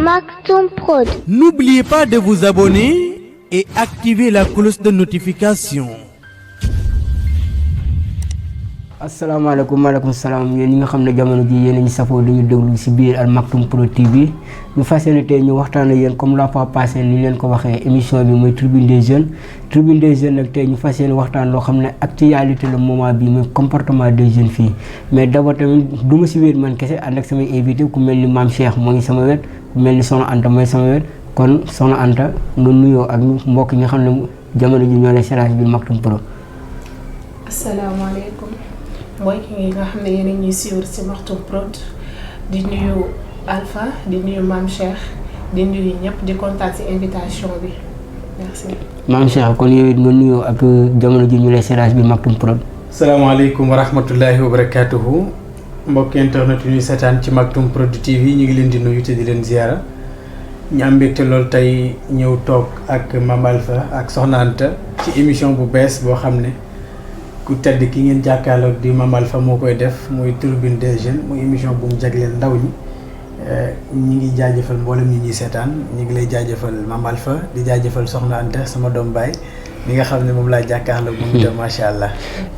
Maktoum Prod. N'oubliez pas de vous abonner et activer la cloche de notification. asalaamaaleykum maaleykum salaam yéen ñi nga xam ne jamono ji yéen a ngi safoo di ñu déglu si biir Al Maktoum Prod TV ñu fas yéene tey ñu waxtaan ak yéen comme la fois passée ni leen ko waxee émission bi mooy tribune des jeunes nag tey ñu fas yéene waxtaan loo xam ne actualité le moment bi mooy comportement des jeunes filles mais d'abord tamit du ma si wéet man kese ànd ak samay invité ku mel ni Mame Cheikh moo ngi sama wet ku mel ni Soxna Anta mooy sama wet kon Soxna Anta nga nuyoo ak mbokk ñi nga xam ne jamono ji ñoo lay seetaan bi Maktoum Prod. asalaamaaleykum mooy ki nga xam ne yéen a ñuy suivre ci Maktoum Prod di nuyu Alpha di nuyu Mame Cheikh di nuyu ñëpp di kontaan ci invitation bi merci. Mame Cheikh kon yow it nga nuyoo ak jamono ji ñu lay seetaan bi Maktoum Prod. salaamaaleykum wa rahmatullahi wa barakaatuhu mbokk internet yu ñuy seetaan ci Maktoum Prod TV ñu ngi leen di nuyu te di leen ziara ñu am mbégte loolu tey ñëw toog ak Mame Alpha ak Soxna Anta ci émission bu bees boo xam ne ku tedd ki ngeen jàkkaarloog di Mame Alpha moo koy def muy tribune des jeunes muy émission bu mu jagleel ndaw ñi ñi ngi jaajëfal mboolem ñi ñuy seetaan ñi ngi lay jaajëfal Mame Alpha di jaajëfal Soxna Anta sama doom baay mi nga xam ne moom laa jàkkaarloog moom itam macha allah.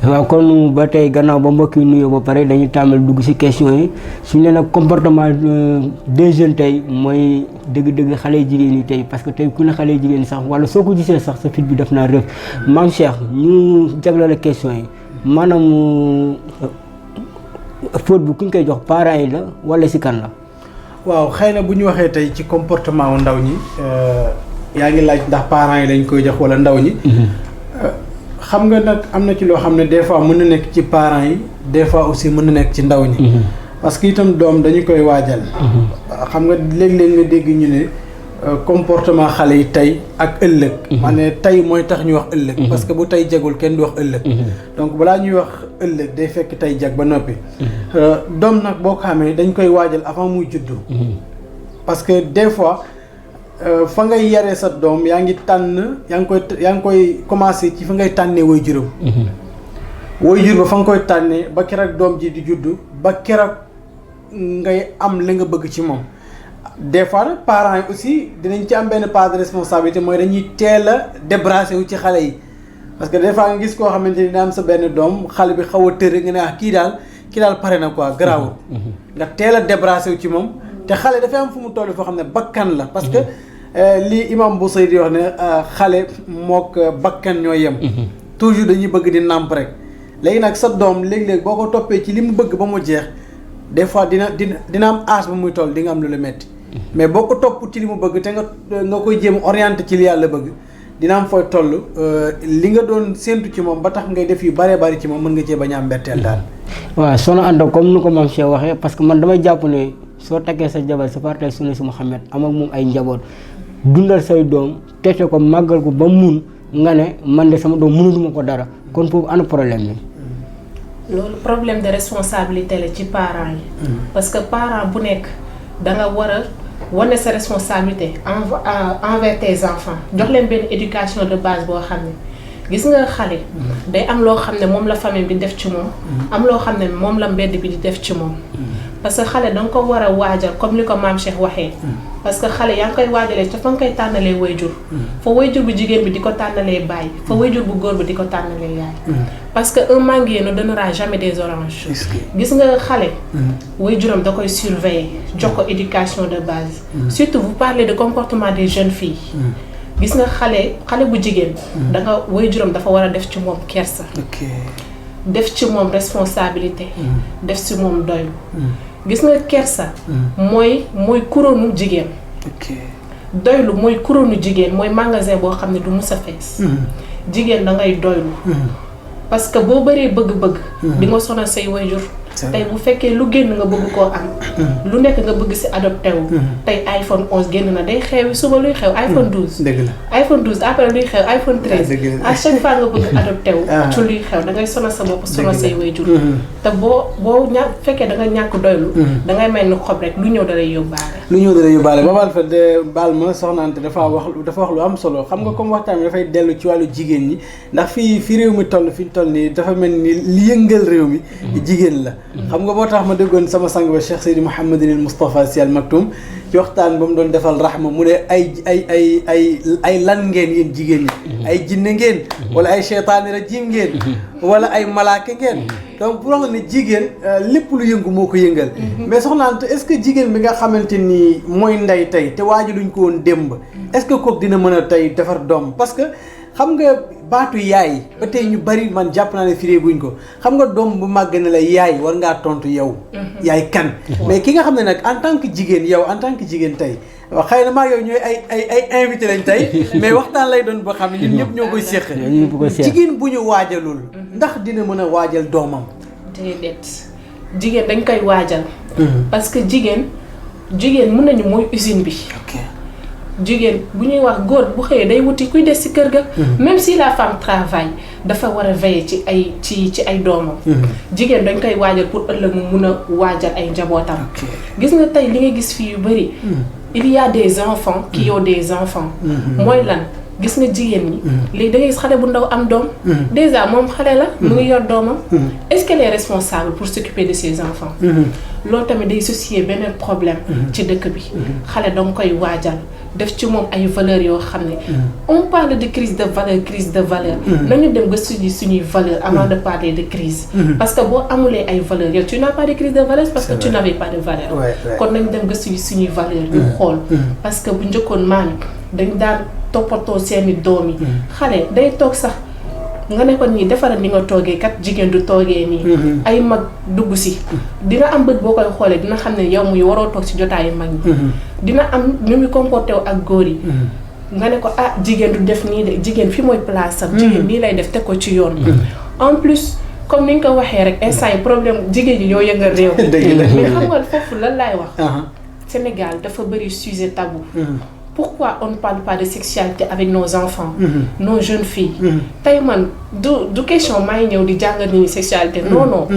waaw kon ba tey gannaaw ba mbokk yi nuyoo ba pare dañuy tàmbali dugg ci question yi suñu leen ak comportement des jeunes tey mooy dëgg-dëgg xale jigéen yi tey parce que tey ku ne xale jigéen sax wala soo ko gisee sax sa fit bi def naa rëf. Mame Cheikh ñu jagleel ak question yi maanaam faute bi ku ñu koy jox parents yi la wala ci kan la. waaw xëy na bu ñu waxee tey ci comportement wu ndaw ñi yaa ngi laaj ndax parents yi lañ koy jox wala ndaw ñi. xam nga nag am na ci loo xam ne des fois mën na nekk ci parents yi des fois aussi mën na nekk ci ndaw ñi. parce que itam doom dañu koy waajal. xam nga léeg-léeg nga dégg ñu ne comportement xale yi tey ak ëllëg. ma ne tey mooy tax ñu wax ëllëg. parce que bu tey jagul kenn du wax ëllëg. donc balaa ñuy wax ëllëg day fekk tey jag ba noppi. doom nag boo ko xamee dañ koy waajal avant muy juddu. parce que des fois fa ngay yaree sa doom yaa ngi tànn yaa ngi koy commencé ci fa ngay tànnee way juróom. way jur ba fa nga koy tànnee ba keroog doom ji di juddu ba keroog ngay am li nga bëgg ci moom. des fois nag parents yi aussi dinañ ci am benn part de responsabilité mooy dañuy teel a débarrassé wu ci xale yi parce que des fois nga gis koo xamante ni dina am sa benn doom xale bi xaw a tëre nga ne kii daal pare na quoi garaawul nga teel a débarrassé wu ci moom te xale dafay am fu mu toll foo xam ne bakkan la parce que li imam Busayri di wax ne xale mook bakkan ñoo yem toujours dañuy bëgg di nàmp rek léegi nag sa doom léeg-léeg boo ko toppee ci li mu bëgg ba mu jeex des fois dina am âge ba muy toll di nga am lu la metti mais boo ko topp ci li mu bëgg te nga koy jéem orienté ci li yàlla bëgg dina am fooy toll li nga doon séentu ci moom ba tax ngay def yu bëree bëri ci moom mën nga cee bañ a am mbetteel daal. waaw Soxna Anta comme ni ko Mame Cheikh waxee parce que man damay jàpp ne soo takkee sa jabar sa partage sunna si Muhammad am ak moom ay njaboot dundal say doom tete ko màggal ko ba mun nga ne man de sama doom mënatuma ko dara kon foofu ana problème bi. loolu problème de responsabilité la ci parents yi. parce que parent bu nekk da nga war a wane sa responsabilité envers tes enfants jox leen benn éducation de base boo xam ne gis nga xale. day am loo xam ne moom la famille bi def ci moom. am loo xam ne moom la mbedd bi di def ci moom. parce que xale da nga ko war a waajal comme ni ko Mame Cheikh waxee. parce que xale yaa ngi koy waajalee te fa nga koy tànnalee wayjur. fa wayjur bu jigéen bi di ko tànnalee baay fa wayjur bu góor bi di ko tànnalee yaay. parce que un manguier ne donnera jamais des oranges. gis nga xale. wayjuram da koy surveiller jox ko éducation de base. surtout vous parlez de comportement des jeunes filles. gis nga xale bu jigéen. da nga wayjuram dafa war a def ci moom kersa. def ci moom responsabilité. def ci moom doylu. gis nga kersa. mooy couronne jigéen. doylu mooy couronne jigéen mooy magasin boo xam ne du mus a fees. jigéen da ngay doylu. parce que boo bëree bëgg-bëgg. di nga sonal say wayjur. tey bu fekkee lu génn nga bëgg koo am. lu nekk nga bëgg ci adopté wu. tey iPhone 11 génn na day xewi suba luy xew iPhone 12. dëgg la iPhone 12 après luy xew iPhone 13. à chaque fois nga bëgg adopté wu. ci luy xew da ngay sonal sa bopp sonal say wayjur. te boo fekkee da nga ñàkk doylu. da ngay mel ni xob rek lu ñëw da lay yóbbaale. ba Alpha de baal ma Soxna Anta dafa wax lu am solo xam nga comme waxtaan bi dafay dellu ci wàllu jigéen ñi ndax fi réew mi toll nii dafa mel ni li yëngal réew mi jigéen la. xam nga moo tax ma déggoon sama sang ba Cheikh Seydi Mouhamadinil Moustapha Sy Al Maktoum ci waxtaan ba mu doon defal Rahma mu ne ay lan ngeen yéen jigéen ñi ay jinne ngeen wala ay cheytaani rajim ngeen wala ay malaaka ngeen donc pour wax ne jigéen lépp lu yëngu moo ko yëngal mais soxna Anta est-ce que jigéen bi nga xamante ni mooy ndey tey te waaju luñ ko woon démb est-ce que kooku dina mën a tey defar doom parce que xam nga baatu yaay ba tey ñu bari man jàpp naa ne firee guñ ko xam nga doom bu màgg ne la yaay war ngaa tontu yow yaay kan mais ki nga xam ne nag en tant que jigéen yow en tant que jigéen tey waaw xëy na maa yow ñooy ay invité lañ tey mais waxtaan lay doon boo xam ne ñun ñëpp ñoo koy séq jigéen bu ñu waajalul ndax dina mën a waajal doomam déedéet jigéen dañ koy waajal parce que jigéen mën nañu mooy usine bi jigéen bu ñuy wax góor bu xëyee day wuti kuy des ci kër ga même si la femme travaille dafa war a veiller ci ay doomam jigéen dañ koy waajal pour ëllëg mu mun a waajal ay njabootam gis nga tey li nga gis fii yu bëri il y a des enfants qui ont des enfants mooy lan gis nga jigéen ñi léegi da ngay gis xale bu ndaw am doom déjà moom xale la mu ngi yor doomam est-ce qu'elle est responsable pour s'occuper de ses enfants loolu tamit day soucier beneen problème ci dëkk bi xale danga koy waajal def ci moom ay valeurs yoo xam ne on parle de crise de valeur nañu dem gëstu ji suñuy valeur avant de parler de crise parce que boo amulee ay valeurs yow tu n'as pas de crise de valeur parce que tu n'avais pas de valeur kon nañu dem gëstu ji suñuy valeur ñu xool parce que bu njëkkoon maam dañ daan toppatoo seeni doom yi xale day toog sax nga ne ko nii defaral ni nga toogee kat jigéen du toogee nii ay mag dugg si dina am bët boo koy xoolee dina xam ne yow muy waroo toog si jotaayu mag ñi dina am nu muy comporté wu ak góor yi nga ne ko jigéen du def nii de jigéen fi mooy place am jigéen nii lay def teg ko ci yoon en plus comme ni nga ko waxee rek instant yi problème jigéen ñi ñoo yëngal réew mais xam nga foofu lan laay wax Sénégal dafa bëri sujet tabou pourquoi on ne parle pas de sexualité avec nos enfants nos jeunes filles tey man du question maa ngi ñëw di jàngal nit ñi sexualité non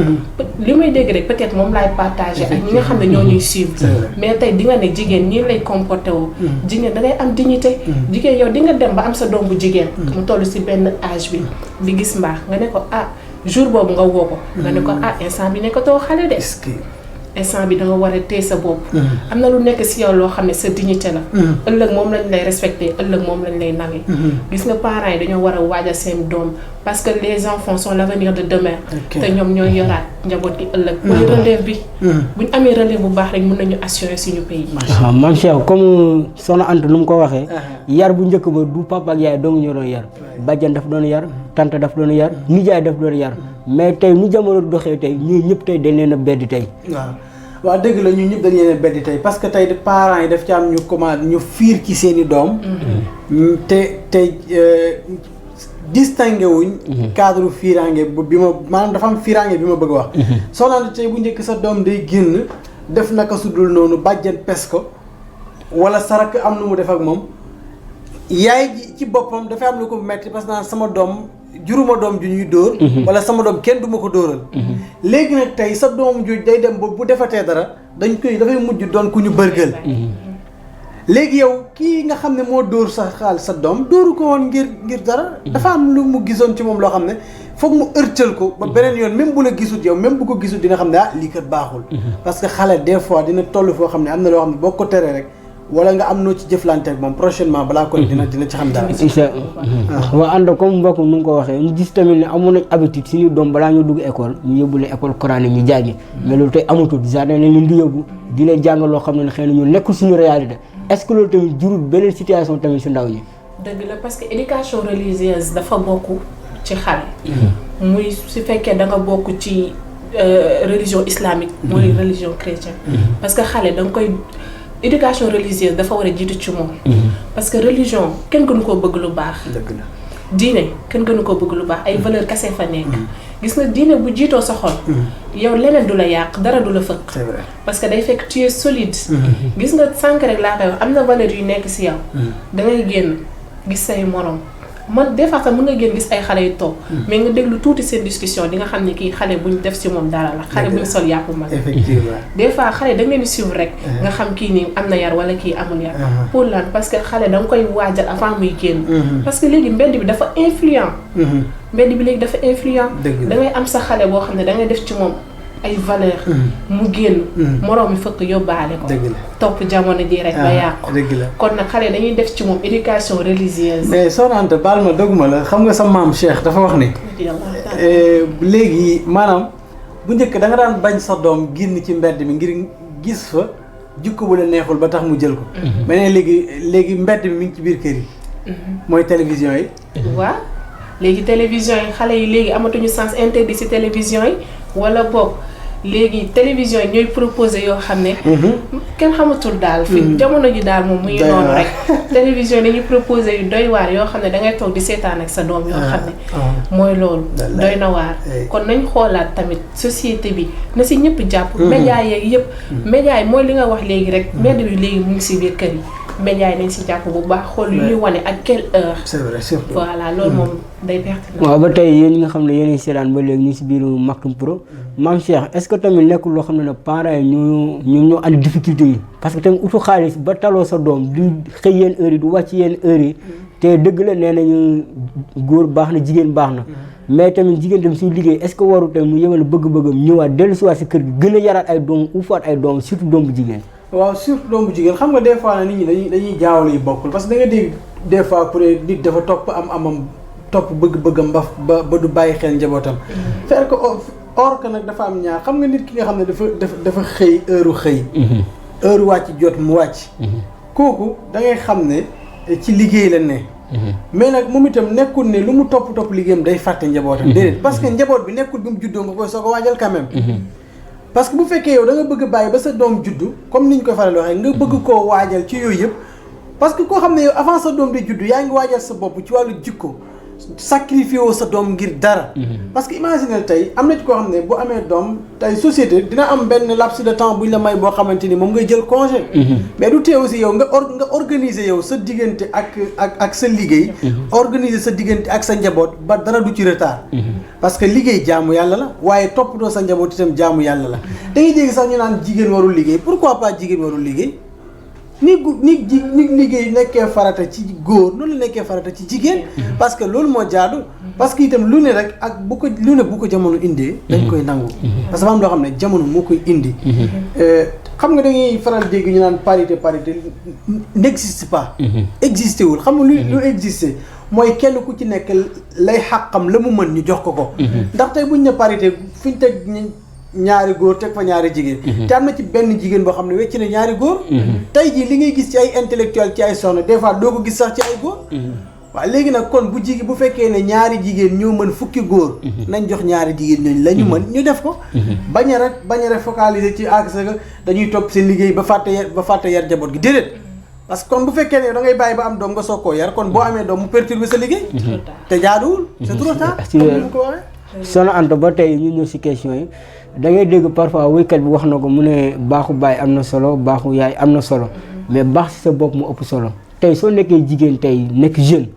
li may dégg rek peut-être moom laay partager ak ñi nga xam ne ñoo ñuy suivre mais tey di nga ne jigéen ñii lay comporté woo jigéen da ngay am dignité jigéen yow di nga dem ba am sa doom bu jigéen mu toll si benn âge bi di gis mbaax nga ne ko jour boobu nga woo ko nga ne ko instant bi nekkatoo xale de instant bi da nga war a téye sa bopp am na lu nekk si yow loo xam ne sa dignité la ëllëg moom lañ lay respecté ëllëg moom lañ lay nange gis nga parents yi dañoo war a waajal seen doom parce que les enfants sont l'avenir de demain te ñoom ñooy yoraat njaboot gi ëllëg mooy relève bi buñ amee relève bu baax rek mën nañu assurer suñu pays man Cheikh comme Soxna Anta nu mu ko waxee yar bu njëkk ba du papa ak yaay dong ñoo doon yar bàjjan daf doon yar tante daf doon yar nijaay daf doon yar mais tey nu jamono doxee tey ñii ñëpp tey dañ leen a beddi tey waaw dëgg la ñun ñëpp dañ leen a beddi tey parce que tey parents yi daf ci am ñu commande ñu fiir ci seen i doom te distingué wuñ cadre fiiraange bi ma maanaam dafa am fiiraange bi ma bëgg a wax soxna tey bu njëkk sa doom day génn def naka su dul noonu bàjjen pes ko wala sarak am nu mu def ak moom yaay ji ci boppam dafay am lu ko metti parce que sama doom juruma doom ju ñuy dóor wala sama doom kenn du ma ko dóoral léegi nag tey sa doom ju day dem ba bu defatee dara dafay mujj doon ku ñu bërgël léegi yow kii nga xam ne moo dóor sa doom dóoru ko woon ngir dara dafa am lu mu gisoon ci moom loo xam ne foog mu ërtal ko ba beneen yoon même bu la gisut yow même bu ko gisut dina xam ne lii kat baaxul parce que xale des fois dina toll foo xam ne am na loo xam ne boo ko teree rek wala nga am noo ci jëflante ak moom prochainement balaa ko dina ci xam dara. incha allah waaw ànd comme mbokk nu nga ko waxee ñu gis tamit ne amoon nañ habitude suñu doom balaa ñu dugg école ñu yóbbu leen école coranique ñu jàngi mais loolu tey amatul jardin lañ leen di yóbbu di leen jàng loo xam ne xëy na ñu nekkul suñu réalité est-ce que loolu tamit jurul beneen situation tamit si ndaw ñi. dëgg la parce que éducation religieuse dafa bokk ci xale. muy su fekkee da nga bokk ci religion islamique. mooy religion chrétienne. parce que xale da nga koy. éducation religieuse dafa war a jiitu ci moom. parce que religion kenn gënu koo bëgg lu baax. dëgg la diine kenn gënu koo bëgg lu baax ay valeur kase fa nekk. gis nga diine bu jiitoo sa xol. yow leneen du la yàq dara du la fëkk. c'est vrai parce que day fekk tu es solide. gis nga sànq rek laa koy wax am na valeur yu nekk si yow. da ngay génn gis say morom. man des fois sax mën nga génn gis ay xale yu toog. mais nga déglu tuuti seen discussion di nga xam ne kii xale buñ def si moom dara la. xale buñ sol yàpp mag. effectivement des fois xale da nga leen di suivre rek. nga xam kii nii am na yar wala kii amul yar. pour lan parce que xale da nga koy waajal avant muy génn. parce que léegi mbedd bi dafa influent. mbedd bi léegi dafa influent. da ngay am sa xale boo xam ne da ngay def ci moom ay valeur mu génn moroom mi fëkk yóbbaale ko dëgg la topp jamono ji rek ba yàqu dëgg la kon nag xale dañuy def ci moom éducation religieuse mais Soxna Anta baal ma doguma la xam nga sa maam Cheikh dafa wax ni léegi maanaam bu njëkk da nga daan bañ sa doom génn ci mbedd mi ngir gis fa jikko bu la neexul ba tax mu jël ko mais ne léegi mbedd mi ngi ci biir kër yi mooy télévision yi waaw léegi télévision yi xale yi léegi amatuñu sens interdit ci télévision yi wala boog léegi télévision yi ñooy proposé yoo xam ne kenn xamatul daal fi jamono ji daal moom muy noonu rek télévision yi dañuy proposé yu doy waar yoo xam ne dangay toog di seetaan ak sa doom yoo xam ne mooy loolu doy na waar kon nañ xoolaat tamit société bi na si ñëpp jàpp média yeeg yëpp média yi mooy li nga wax léegi rek mbedd bi léegi mu ngi si biir kër yi média yi nañ si jàpp bu baax xool yu ñuy wane ak quelle heure c'est vrai surtout voilà loolu moom day pertinent waaw ba tey yéen ñi nga xam ne yéen a seetaan ba léegi ñu si biiru Maktoum Pro Mame Cheikh est-ce que tamit nekkul loo xam ne parents yi ñoo andi difficulté yi parce que tamit utu xaalis ba taloo sa doom du xëy yenn heures yi du wàcc yenn heures yi te dëgg la nee nañu góor baax na jigéen baax na mais tamit jigéen tamit suy liggéey est-ce que waru tamit mu yemal bëgg-bëggam ñëwaat dellusiwaat si kër gi gën a yaraat ay doom ufaat ay doom surtout doom bu jigéen waaw surtout doom bu jigéen xam nga des fois nit ñi dañuy jaawale yi bokkul parce que da nga dégg des fois pour nit dafa topp amam topp bëgg-bëggam ba du bàyyi xel njabootam faire que or que nag dafa am ñaar xam nga nit ki nga xam ne dafa xëy heure wàcc jot mu wàcc kooku da ngay xam ne ci liggéey la ne mais nag moom itam nekkul ne lu mu topp liggéeyam day fàtte njabootam déedéet parce que njaboot bi nekkul bi mu juddoo nga koy soo ko waajal quand même parce que bu fekkee yow da nga bëgg bàyyi ba sa doom juddu comme ni ñu koy faral di waxee nga bëgg koo waajal ci yooyu yëpp parce que koo xam ne yow avant sa doom di juddu yaa ngi waajal sa bopp ci wàllu jikko sacrifié woo sa doom ngir dara parce que imagine tey am na ci koo xam ne bu amee doom tey société dina am benn laps de temps buñ la may boo xamante ni moom ngay jël congé mais du tee aussi yow nga organiser yow sa diggante ak sa liggéey organiser sa diggante ak sa njaboot ba dara du ci retard parce que liggéey jaamu yàlla la waaye toppatoo sa njaboot itam jaamu yàlla la da ngay dégg sax ñu naan jigéen warul liggéey pourquoi pas jigéen warul liggéey ni liggéey nekkee farata ci góor noonu la nekkee farata ci jigéen parce que loolu moo jaadu parce que itam lu ne rek ak bu ko jamono indee dañ koy nangu parce que am loo xam ne jamono moo koy indi xam nga da ngay faral dégg ñu naan parité n'existe pas existé wul xam nga lu existé mooy kenn ku ci nekk lay xàqam la mu mën ñu jox ko ndax tey buñ ne parité fi ñu teg ñaari góor teg fa ñaari jigéen te am na ci benn jigéen boo xam ne wecc na ñaari góor tey jii li ngay gis ci ay intellectuel ci ay soxna des fois doo ko gis sax ci ay góor waaw léegi nag kon bu fekkee ne ñaari jigéen ñoo mën fukki góor nañ jox ñaari jigéen ñooñu la ñu mën ñu def ko bañ a rek focaliser ci ak dañuy topp seen liggéey ba fàtte yar jaboot gi déedéet parce que kon bu fekkee ne da ngay bàyyi ba am doom nga soog koo yar kon boo amee doom mu perturber sa liggéey te jaaduwul c'est trop tard comme ko waxee Soxna Anta ba tey ñu ñëw si question yi da ngay dégg parfois wéykat bi wax na ko mu ne baaxu baay am na solo baaxu yaay am na solo mais baax ci sa bopp mu ëpp solo tey soo nekkee jigéen tey nekk jeune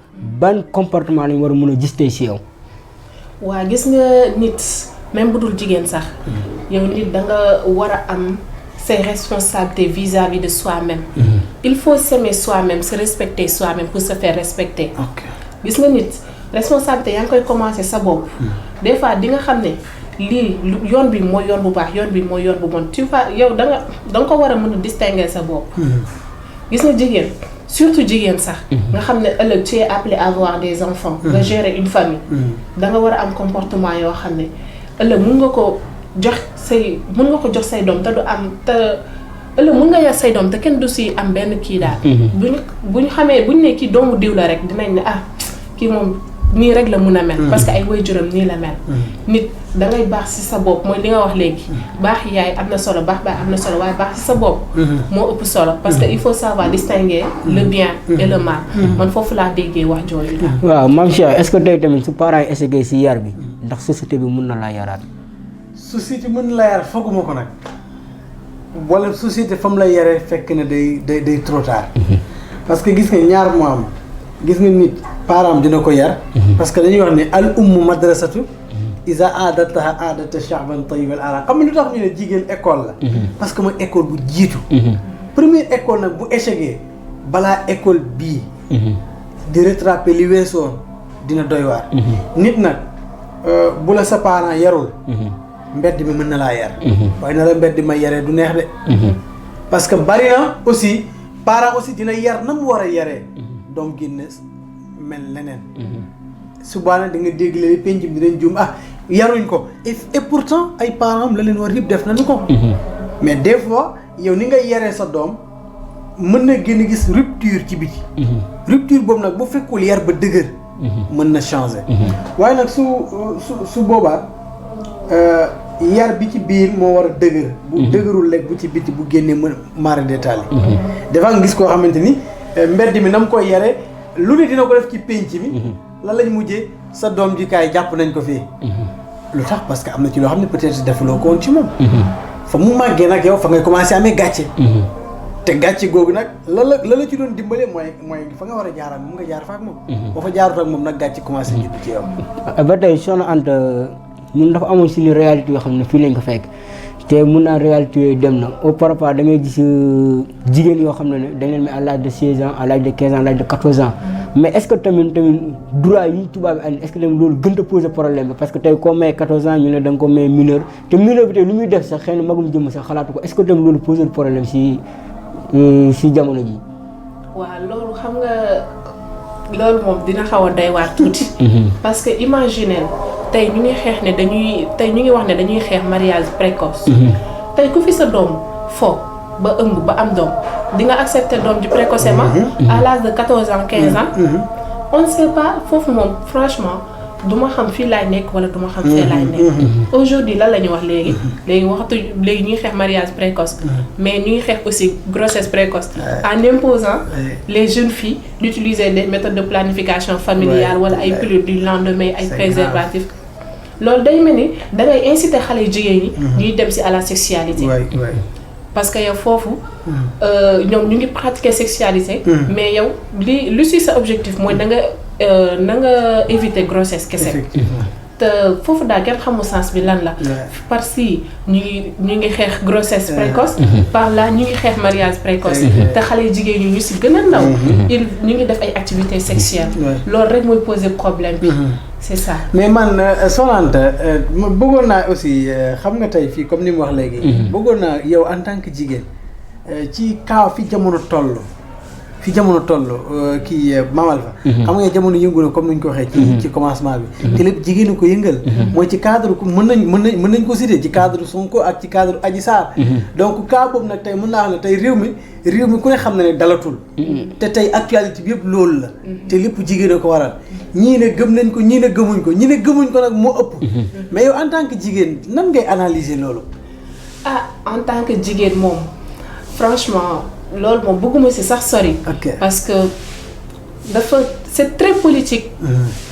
ban comportement lañ war a mën a gis tey si yow. waa gis nga nit même bu dul jigéen sax yow nit da nga war a am ses responsabilités vis-à-vis de soi-même. Il faut s'aimer soi-même se respecter soi-même pour se faire respecter. gis nga nit responsabilité yaa ngi koy commencer sa bopp. des fois di nga xam ne. lii yoon bi mooy yoon bu baax yoon bi mooy yoon bu bon tu vois yow da nga ko war a mën a distinguer sa bopp. gis nga jigéen surtout jigéen sax. nga xam ne ëllëg tu es appelé à avoir des enfants. nga gérer une famille. da nga war a am comportement yoo xam ne ëllëg mun nga ko jox say doom te du am te ëllëg mun nga yar say doom te kenn du si am benn kii daal. bu ñu xamee bu ñu ne kii doomu diw la rek dinañ ne kii moom. nii rek la mun a mel. parce que ay waajuram nii la mel. nit da ngay baax ci sa bopp mooy li nga wax léegi. baax yaay am na solo baax baay am na solo waaye baax ci sa bopp. moo ëpp solo parce que il faut savoir distinguer le bien et le mal. man foofu laa déggee wax jooju daal. waaw Mame Cheikh est-ce que tey tamit su parents yi essayé ci yar bi ndax société bi mun na laa yaraat. société mën na la yar fooguma ko nag wala société fa mu lay yaree fekk ne day trop tard. parce que gis nga ñaar moo am gis nga nit. parent dina ko yar parce que dañuy wax ne al ummu madrasatu iza aadataha aadata sha'ban tayyib al ara xam nga lu tax ñu ne jigéen école la parce que mooy école bu jiitu première école nag bu échecgee balaa école bii di rattraper li weesoon dina doy waar nit nag bu la sa parent yarul mbedd mi mën na laa yar. waaye na la mbedd ma yaree du neex de. parce que bari na aussi parent aussi dina yar na mu war a yaree. doom génn mel leneen. subaa nag da nga dégg léegi penc bi dinañ juum yaruñ ko et pourtant ay parents la leen war yëpp def nañu ko. mais des fois yow ni ngay yaree sa doom mën na gën a gis rupture ci biti. rupture boobu nag bu fekkul yar ba dëgër. mën na changer. waaye nag su boobaa yar bi ci biir moo war a dëgër. bu dëgërul lekk bu ci biti bu génnee mën mara détail yi. dafa nga gis koo xamante ni mbedd mi na mu koy yaree lu ne dina ko def ci penc mi. lan lañ mujjee sa doom ji kaay jàpp nañ ko fii. lu tax parce que am na ci loo xam ne peut-être defuloo ko woon ci moom. fa mu màggee nag yow fa ngay commencé amee gàcce. te gàcce googu nag la la ci doon dimbale mooy fa nga war a jaaraat moom nga jaar fa ak moom. boo fa jaarut ak moom nag gàcce commencé judd ci yow. ba tey Soxna Anta ñun dafa amoon suñu réalité yoo xam ne fii lañ ko fekk te mun naa réalité yooyu dem na auparavant da ngay gis jigéen yoo xam ne dañ leen may à l'âge de 16 ans à l'âge de 15 ans à l'âge de 14 ans. mais est-ce que tamit droit yi tubaab bi andi est-ce que tamit loolu gën a poser problème bi parce que tey koo may 14 ans ñu ne da nga ko may mineur te mineur bi tey lu muy def sax xëy na magum jëm sax xalaatu ko est-ce que tamit loolu poser problème si jamono ji. waaw loolu xam nga loolu moom dina xaw a doy waar tuuti. parce que imaginez tey ñu ngi xeex ne ñu ngi wax ne dañuy xeex mariage précoce. tey ku fi sa doom fo ba ëmb ba am doom. di nga accepter doom ji précocement. à l'âge de 14 ans 15 ans. on ne sait pas foofu moom franchement du ma xam fii laay nekk wala du ma xam fee laay nekk. aujourd'hui lan la ñu wax léegi waxatu léegi ñu ngi xeex mariage précoce. mais ñu ngi xeex aussi grossesse précoce. en imposant les jeunes filles d'utiliser des méthodes de planification familiale wala ay pilule du lendemain ay préservatifs. loolu day mel ni da ngay inciter xale yu jigéen ñi. ñuy dem ci à la sexualité. parce que yow foofu ñoom ñu ngi pratiquer sexualité. mais yow lu si sa objectif mooy na nga éviter grossesse kese. te foofu daal kenn xamul sens bi lan la. par ci ñu ngi xeex grossesse précoce. par là ñu ngi xeex mariage précoce. te xale jigéen ñi ñu si gën a ndaw. ñu ngi def ay activités sexuelles. loolu rek mooy poser problème bi. c'est ça. mais man Soxna Anta bëggoon naa aussi xam nga tey fii comme ni mu wax léegi. bëggoon naa yow en tant que jigéen ci kaaw fi jamono toll. kii Mamal fa. xam nga jamono yëngu na comme ni ñu ko waxee. ci commencement bi. te lépp jigéen ko yëngal. mooy ci cadre mën nañ ko citer ci cadre Sonko ak ci cadre Adji Sarr. donc cas boobu nag tey mën naa xam ne tey réew mi ku ne xam na ne dalatul. te tey actualité bi yëpp loolu la. te lépp jigéen ko waral. ñii ne gëm nañ ko ñii ne gëmuñ ko ñii ne gëmuñ ko nag moo ëpp. mais yow en tant que jigéen nan ngay analyser loolu. en tant que jigéen moom franchement. loolu moom bëgguma ci sax sori. parce que c'est très politique.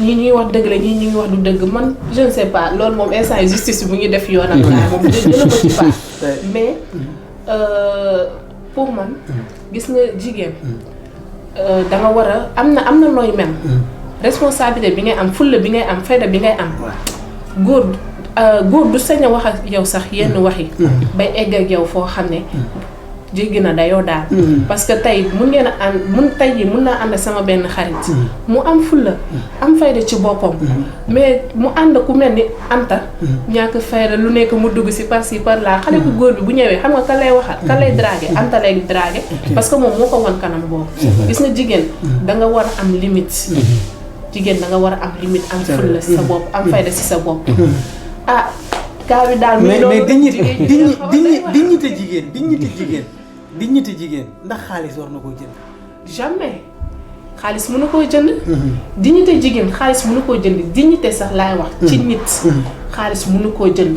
ñii ñuy wax dëgg la ñii ñu ngi wax du dëgg man je ne sais pas loolu moom instant justice bu ngi def yoonam. moom jëla ko ci baax. mais pour man gis nga jigéen da nga war a am na nooy même. responsabilité bi ngay am fulla bi ngay am fayda bi ngay am. góor du sañ a wax ak yow sax yenn wax yi. bay egg ak yow foo xam ne. jéggi na dayoo daal. parce que tey mun naa ànd sama benn xarit. mu am fulla am fayda ci boppam. mais mu ànd ku mel ni Anta. ñàkk fayda lu nekk mu dugg ci par-ci par-là xale bu góor bi bu ñëwee xam nga kan lay waxal kan lay draguer Anta lay draguer. parce que moom moo ko wan kanam boobu. gis nga jigéen da nga war a am limite. jigéen da nga war a am limite am fulla ci sa bopp am fayda ci sa bopp. kaa bi daal mais dignité jigéen ndax xaalis war na koo jënd. jamais xaalis mënu koo jënd. dignité jigéen xaalis mënu koo jënd dignité sax laay wax. ci nit. xaalis mënu koo jënd.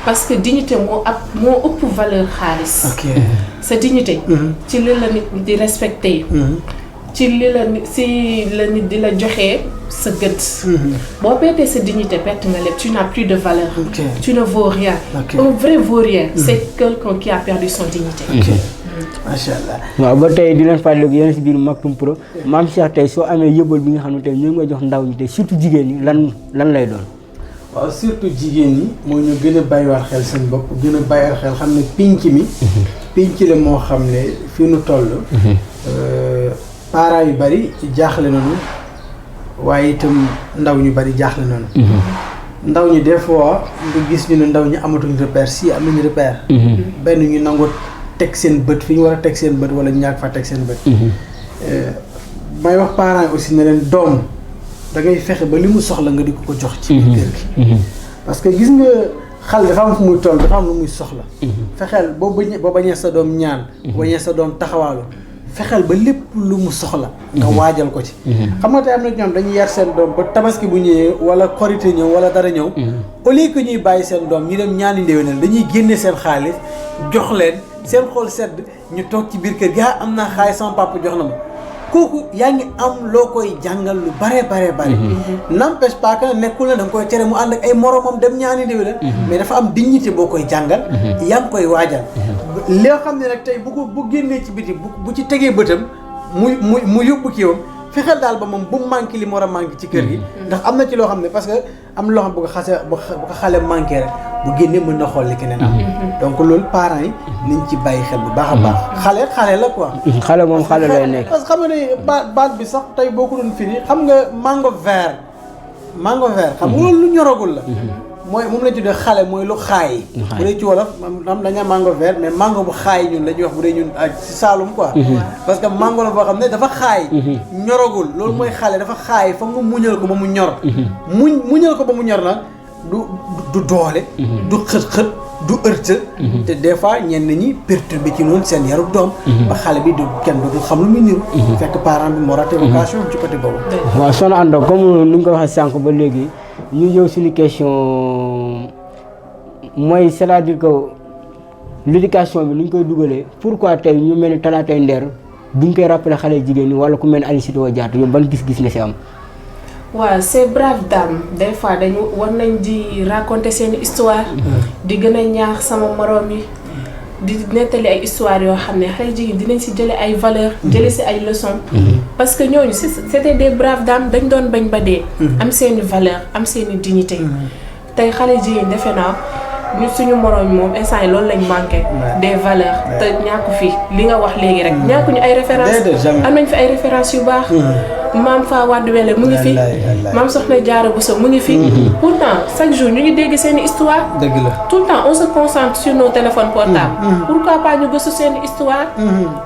parce que dignité moo ëpp valeur xaalis. sa dignité. ci li la nit di respecté. ci li la nit di la joxee sa gët. boo peetee sa dignité perte nga lépp tu n'as plus de valeur. tu ne vaux rien. un vrai vaurien c'est quelqu'un qui a perdu son dignité. macha allah. waaw ba tey di leen fàttaliku yéen si biir Maktoum Pro Mame Cheikh tey soo amee yëbal bi nga xam ne tey ñu ngi koy jox ndaw ñi tey surtout jigéen ñi lan lay doon. waaw surtout jigéen ñi moo ñu gën a bàyyiwaat xel seen bopp gën a bàyyiwaat xel xam ne pinc mi. pinc la moo xam ne fi nu toll. parents yu bari jaaxle nañu waaye itam ndaw ñu bari jaaxle nañu. ndaw ñi des fois nga gis ñu ne ndaw ñi amatuñ repère si am nañu repère. benn ñu nangu teg seen bët fi ñu war a teg seen bët wala ñu ñàkk fa teg seen bët. may wax parents yi aussi ne leen doom da ngay fexe ba li mu soxla nga di ko jox. ci biir kër gi. parce que gis nga xale dafa am fu muy toll dafa am lu muy soxla. fexeel boo bañee sa doom ñaan. boo bañee sa doom taxawaalu. fexeel ba lépp lu mu soxla. nga waajal ko ci. xam nga tey am na ñoom dañuy yar seen doom ba tabaski bu ñëwee wala korité ñëw wala dara ñëw. au lieu que ñuy bàyyi seen doom ñu dem ñaani ndéwénal dañuy génne seen xaalis jox leen seen xol sedd ñu toog ci biir kër gi am naa xaalis sama papa jox na ma. kooku yaa ngi am loo koy jàngal lu bare. n'empêche pas que nekkul na da nga koy tere mu ànd ak ay moromam dem ñaani ndéwénal. mais dafa am dignité boo koy jàngal. yaa ngi koy waajal. loo xam ne nag tey bu génnee ci biti bu ci tegee bëtam mu yóbbu kiiwam fexeel daal ba moom bu manqué li mu war a manqué ci kër gi. ndax am na ci loo xam ne parce que am na loo xam bu ko xale manqué rek bu génnee mën na xool li keneen am. donc loolu parents yi nañ ci bàyyi xel bu baax a baax. xale la quoi. xale moom xale lay nekk. parce que xam nga ne baat bi sax tey boo ko doon firi xam nga mango vert. xam nga loolu lu ñoragul la. mooy moom la ñu tuddee xale mooy lu xaay. bu dee ci wolof am dañu mango vert mais mango bu xaay ñun la ñuy wax bu dee ñun ci Saalum quoi. parce que mango la boo xam ne dafa xaay. ñoragul loolu mooy xale dafa xaay foog nga muñal ko ba mu ñor. muñal ko ba mu ñor nag du doole. du xët du ërtë. te des fois ñenn ñi perturbé ci noonu seen yarub doom. ba xale bi kenn du xam lu muy niru. fekk parent bi moo raté vocation ci côté boobu. waaw Soxna Anta comme ni nga ko waxee sànq ba léegi ñu ñëw suñu question mooy c'est-à-dire que l'éducation bi ni ñu koy dugalee pourquoi tey ñu mel ni Talaatay Nder duñ koy rappeler xale jigéen ñi wala ku mel ni Aline Sitoé Diatta yow ban gis-gis nga si am. waaw ces braves dames des fois dañu war nañ di raconter seen histoire. di gën a ñaax sama morom yi di nettali ay histoire yoo xam ne xale jigéen dinañ si jëlee ay valeurs. jëlee si ay leçons. parce que ñooñu c'était des braves dames dañ doon bañ ba dee. am seeni valeur am seeni dignité. tey xale jigéen defe naa ñu suñu morom yi moom instant yi loolu lañ manqué. des valeurs te ñàkku fi li nga wax léegi rek. ñàkkuñu ay références am nañ fi ay références yu baax. maam Fa Wade Wele mu ngi fi maam Soxna Diarra Bousso mu ngi fi. pourtant chaque jour ñu ngi dégg seen histoire. dëgg la tout le temps on se concentre sur nos téléphones portables. pourquoi pas ñu gëstu seen histoire.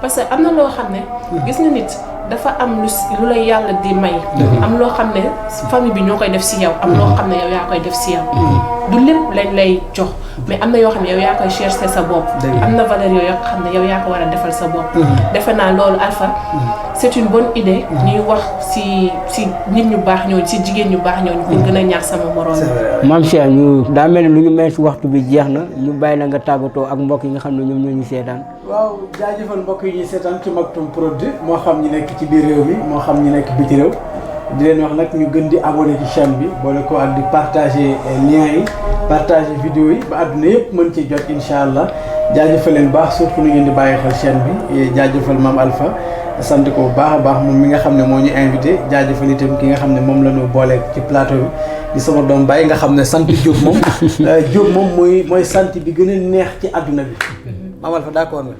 parce que am na loo xam ne. gis nga nit dafa am lu lay yàlla di may. am loo xam ne famille bi ñoo koy def si yow. am loo xam ne yow yaa koy def si yow. du lépp lañ lay jox mais am na yoo xam ne yow yaa koy chercher sa bopp. am na valeur yooyu yoo xam ne yow yaa ko war a defal sa bopp. defe naa loolu Alpha c'est une bonne idée. ñuy wax si nit ñu baax ñooñu si jigéen ñu baax ñooñu pour gën a ñaax sama moroom. Mame Cheikh ñu daa mel ni lu ñu mel si waxtu bi jeex na ñu bàyyi la nga tàggatoo ak mbokk yi nga xam ne ñoom ñoo ñu seetaan. waaw jaajëfal mbokk yi ñuy seetaan ci Maktoum Prod moo xam ñi nekk ci biir réew mi moo xam ñi nekk biti réew di leen wax nag ñu gën di abonné ci chaîne bi boole ko ak di partager liens yi partager vidéo yi ba àdduna yëpp mën ci jot incha allah jaajëfal leen baax surtout nu ngeen di bàyyi xel chaîne bi jaajëfal Mame Alpha sant ko bu baax a baax moom mi nga xam ne moo ñu invité jaajëfal itam ki nga xam ne moom la ñu booleeg ci plateau bi di sama doom bàyyi nga xam ne sant Diop moom Diop moom mooy sant bi gën a neex ci àdduna bi Mame Alpha d'accord nga.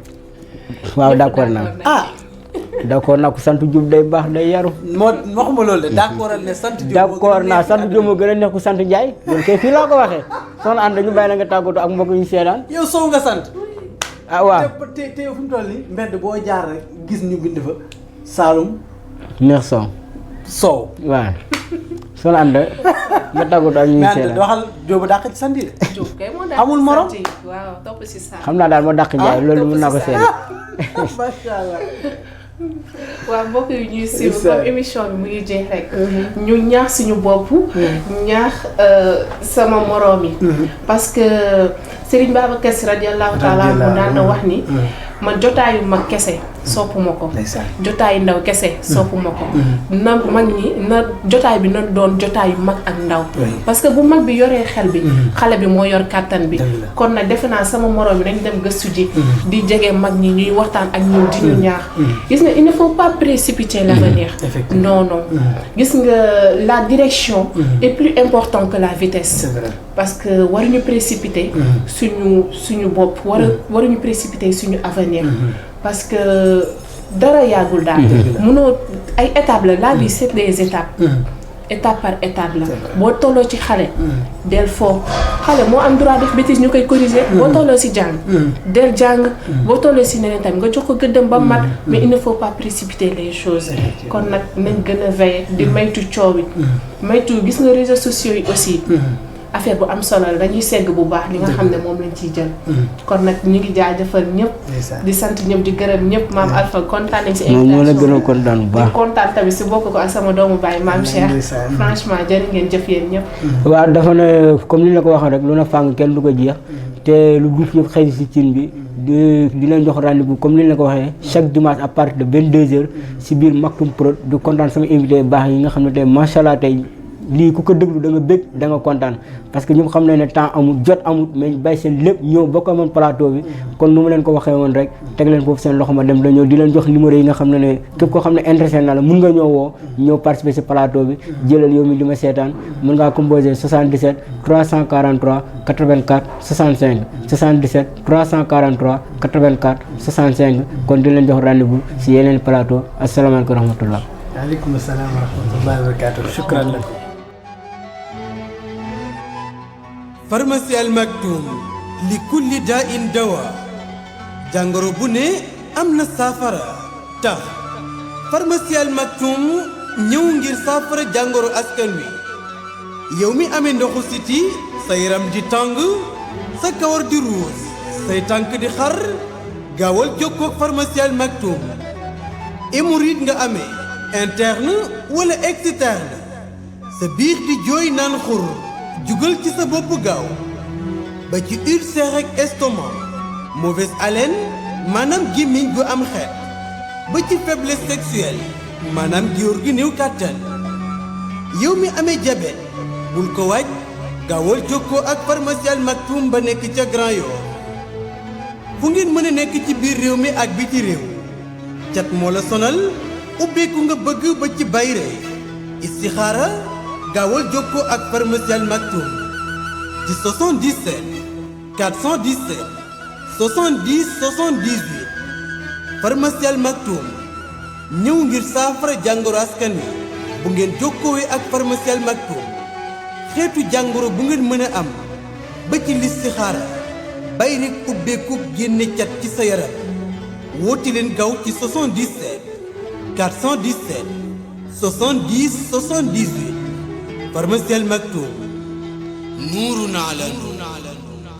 waaw d'accord naa d'accord naa ko sant Diop day baax day yaru. moo waxuma loolu de d'accord ne sant Diop. d'accord naa sant Diop moo gën a neex ku sant Ndiaye. loolu kay fii laa ko waxee. Soxna Anta ñu bàyyi la nga tàggatoo ak mbokk yi ñu seetaan. yow Sow nga sant. ah waaw te fu mu toll nii mbedd boo jaar rek gis ñu bind fa Saloum. neex Sow. waaw. Soxna Anta nga tàggatoo ak ñu seetaan. waxal Diop dàq ci sant yi de. Diop kay moo dàq amul morom waaw topp si saa. xam naa daal moo dàq Ndiaye loolu mën naa ko seetaan. macha allah. waaw mbokk yi ñuy suivre comme émission bi mu ngi jeex rek. ñu ñaax suñu bopp. ñaax sama moroom yi. parce que Serigne Babacar Sy radiyallahu taala mu daan na wax ni. man jotaayu mag kese soppuma ko. jotaayu ndaw kese soppuma ko. na mag ñi na jotaay bi na doon jotaayu mag ak ndaw. parce que bu mag bi yoree xel bi. xale bi moo yor kàttan bi. kon nag defe naa sama moroom yi nañ dem gëstu ji. di jege mag ñi ñuy waxtaan ak ñoom di ñu ñaax. gis nga il ne faut pas précipiter l'avenir. non non gis nga la direction. est plus importante que la vitesse. C'est vrai. parce que waruñu précipiter. suñu bopp waruñu précipiter suñu avenir. parce que dara yàggul daal. mënoo ay étapes la vie c'est des étapes. étape par étape la boo tolloo ci xale del foo xale moo am droit def bêtise ñu koy corriger boo tolloo si jàng del jàng boo tolloo si neneen tamit nga jox ko gëddam ba mat mais il ne faut pas précipiter les choses kon nag nañ gën a veiller di maytu coow it maytu gis nga réseaux sociaux yi aussi affaire bu am solo la dañuy segg bu baax li nga xam ne moom lañ ciy jël kon nag ñu ngi jaajëfal ñëpp di sant ñëpp di gërëm ñëpp maam Alpha kontaan nañ si ñoo la gën a kontaan bu baax di kontaan tamit si bokk ko ak sama doomu baay maam Cheikh franchement jërë ngeen jëf yéen ñëpp waaw dafa ne comme ni la ko waxee rek lu na fàng kenn du ko jeex te lu duuf yëpp xëy si cin bi di leen jox rendez-vous comme ni la ko waxee chaque dimanche à partir de 22h si biir Maktoum Prod di kontaan sama invité baax yi nga xam ne tey macha allah tey lii ku ko déglu da nga bëgg da nga kontaan parce que ñoom xam nañ ne temps amul jot amul mais ñu bàyyi seen lépp ñëw bokk man plateau bi kon nu mu leen ko waxee woon rek teg leen foofu seen loxo ma dem la ñëw di leen jox numéro yi nga xam ne képp koo xam ne intéressé na la mun nga ñëw woo ñëw participer si plateau bi jëlal yow mi li ma seetaan mën ngaa composé 77 343 84 65 77 343 84 65 kon di leen jox rendez-vous si yeneen plateau asalaamaaleykum wa rahmatullah. waaleykum salaam wa rahmatullahi wa barakatuh. Shukran lakum. pharmacie Al Maktoum li kulli daa in dawa jàngoro bu ne am na saafara tax pharmacie Al Maktoum ñëw ngir saafara jàngoro askan wi yow mi amee ndoxu siti sa yaram di tàng sa kawar di ruus say tànk di xar gaawal jokkoo ak pharmacie Al Maktoum hémorroïde nga amee interne wala externe sa biir di jooy naan xur jugal ci sa bopp gaaw ba ci ulcère ak estomac mauvaise haleine maanaam gémmiñ gu am xeet ba ci faiblesse sexuelle maanaam góor gi néew kàttan yow mi amee diabète bul ko waaj gaawal jokkoo ak pharmacie Al Maktoum ba nekk ca Grand Yoff fu ngeen mën a nekk ci biir réew mi ak biti réew cat moo la sonal ubbeeku nga bëgg ba ci bayre istixaara gaawal jokkoo ak pharmacie Al Maktoum ci 77 417 70 78 pharmacie Al Maktoum ñëw ngir saafara jàngoro askan wi bu ngeen jokkoowee ak pharmacie Al Maktoum xeetu jàngoro bu ngeen mën a am ba ci listixaara bayre ubbeeku génne cat ci sa yaram woote leen gaaw ci 77 417 70 78 pharmacie Al Maktoum nuurun ala nuur